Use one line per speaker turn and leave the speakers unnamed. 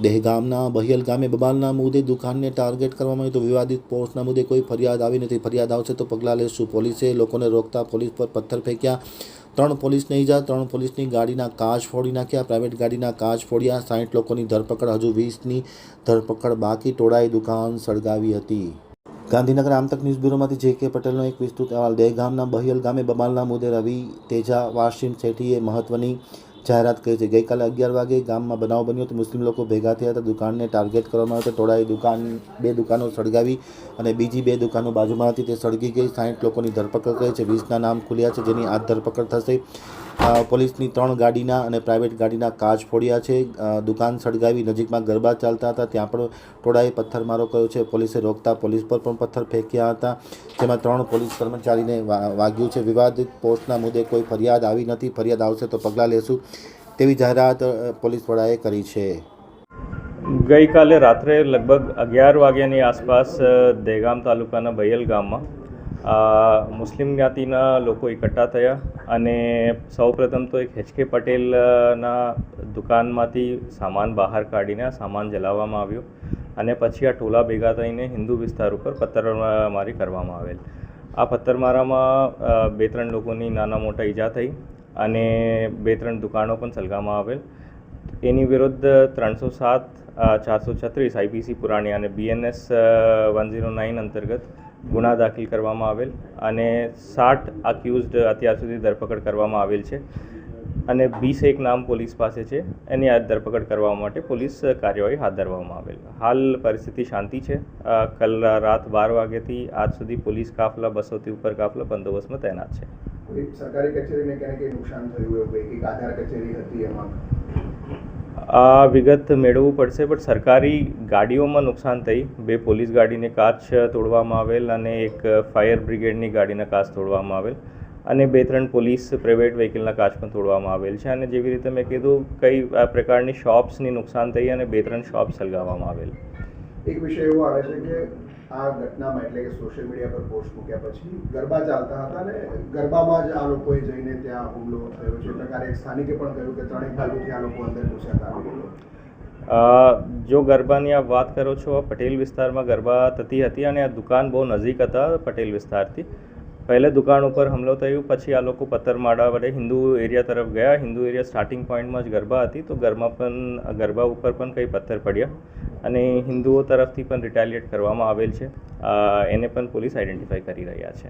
દહેગામના બહિયલ ગામે બબાલના મુદ્દે દુકાનને ટાર્ગેટ કરવામાં આવ્યું તો વિવાદિત પોસ્ટના મુદ્દે કોઈ ફરિયાદ આવી નથી. ફરિયાદ આવશે તો પગલાં લેશું. પોલીસે લોકોને રોકતા પોલીસ પર પથ્થર ફેંક્યા. 3 પોલીસને ઈજા. 3 પોલીસની ગાડીના કાચ ફોડી નાખ્યા. પ્રાઇવેટ ગાડીના કાચ ફોડ્યા. 60 લોકોની ધરપકડ. હજુ 20ની ધરપકડ બાકી. ટોળાએ દુકાન સળગાવી હતી. ગાંધીનગર આમતક ન્યૂઝ બ્યુરોમાંથી જે.કે. પટેલનો એક વિસ્તૃત અહેવાલ. દહેગામના બહિયલ ગામે બબાલના મુદ્દે રવિ તેજા વાસીમ શેઠીએ મહત્વની જાહેરાત કરી છે. ગઈકાલે 11 વાગે ગામમાં બનાવ બન્યો હતો. મુસ્લિમ લોકો ભેગા થયા હતા. દુકાનને ટાર્ગેટ કરવામાં આવ્યો હતો. ટોળાએ 2 દુકાનો સળગાવી અને બીજી 2 દુકાનો બાજુમાં હતી તે સળગી ગઈ. 60 લોકોની ધરપકડ કરી છે. 20ના નામ ખુલ્યા છે જેની આજ ધરપકડ થશે. પોલીસની 3 ગાડીના અને પ્રાઇવેટ ગાડીના કાચ ફોડ્યા છે. દુકાન સળગાવી. નજીકમાં ગરબા ચાલતા હતા ત્યાં પણ ટોળાએ પથ્થરમારો કર્યો છે. પોલીસે રોકતા પોલીસ પર પણ પથ્થર ફેંક્યા હતા જેમાં 3 પોલીસ કર્મચારીને વાગ્યું છે. વિવાદિત પોસ્ટના મુદ્દે કોઈ ફરિયાદ આવી નથી. ફરિયાદ આવશે તો પગલાં લેશું તેવી જાહેરાત પોલીસ વડાએ કરી છે.
ગઈકાલે રાત્રે લગભગ 11 વાગ્યાની આસપાસ દહેગામ તાલુકાના બહિયલ ગામમાં મુસ્લિમ જ્ઞાતિના લોકો એકઠા થયા અને સૌપ્રથમ તો એક એચ.કે. પટેલના દુકાનમાંથી સામાન બહાર કાઢીને સામાન જલાવવામાં આવ્યો અને પછી આ ટોળા ભેગા થઈને હિન્દુ વિસ્તાર ઉપર પથ્થરમારી કરવામાં આવેલ. આ પથ્થરમારામાં 2-3 લોકોની નાના મોટા ઈજા થઈ અને 2-3 દુકાનો પણ સળગાવવામાં આવેલ. એની વિરુદ્ધ 307, 436 આઈપીસી પુરાણી અને BNS 109 અંતર્ગત ગુના દાખલ કરવામાં આવેલ અને 60 અક્યુઝડ અત્યાર સુધી ધરપકડ કરવામાં આવેલ છે અને 21 નામ પોલીસ પાસે છે. એની આ ધરપકડ કરવા માટે પોલીસ કાર્યવાહી હાથ ધરવામાં આવેલ. હાલ પરિસ્થિતિ શાંતિ છે. કલ રાત 12 વાગ્યાથી આજ સુધી પોલીસ કાફલા 200થી ઉપર કાફલા બંદોબસ્તમાં તૈનાત છે.
સરકારી કચેરીને ક્યાંય નુકસાન થયું હોય, એક આધાર કચેરી હતી એમાં
આ વિગત મેળવવું પડશે. બટ સરકારી ગાડીઓમાં નુકસાન થઈ. 2 પોલીસ ગાડીને કાચ તોડવામાં આવેલ અને એક ફાયર બ્રિગેડની ગાડીના કાચ તોડવામાં આવેલ અને 2-3 પોલીસ પ્રાઇવેટ વ્હીકલના કાચ પણ તોડવામાં આવેલ છે. અને જેવી રીતે મેં કીધું કઈ પ્રકારની શોપ્સની નુકસાન થઈ અને 2-3 શોપ સળગાવવામાં આવેલ.
એક વિષય એવો આવે છે કે આ ઘટનામાં એટલે કે સોશિયલ મીડિયા પર પોસ્ટ મૂક્યા પછી ગરબા ચાલતા હતા અને ગરબામાં જ આ લોકોએ જઈને ત્યાં હુમલો થયો છે. એ પ્રકારે એક સ્થાનિકે પણ કહ્યું કે 3 બાજુથી આ લોકો અંદર ઘૂસ્યા હતા.
જો ગરબાની આપ વાત કરો છો, પટેલ વિસ્તારમાં ગરબા થતી હતી અને આ દુકાન બહુ નજીક હતા પટેલ વિસ્તારથી. પહેલે દુકાન ઉપર હુમલો થયો, પછી આ લોકો પથ્થરમારા વડે હિન્દુ એરિયા તરફ ગયા. હિન્દુ એરિયા સ્ટાર્ટિંગ પોઈન્ટમાં જ ગરબા હતી તો ગરબા ઉપર પણ કંઈ પથ્થર પડ્યા અને હિન્દુઓ તરફથી પણ રિટેલિએટ કરવામાં આવેલ છે. એને પણ પોલીસ આઈડેન્ટિફાઈ કરી રહ્યા છે.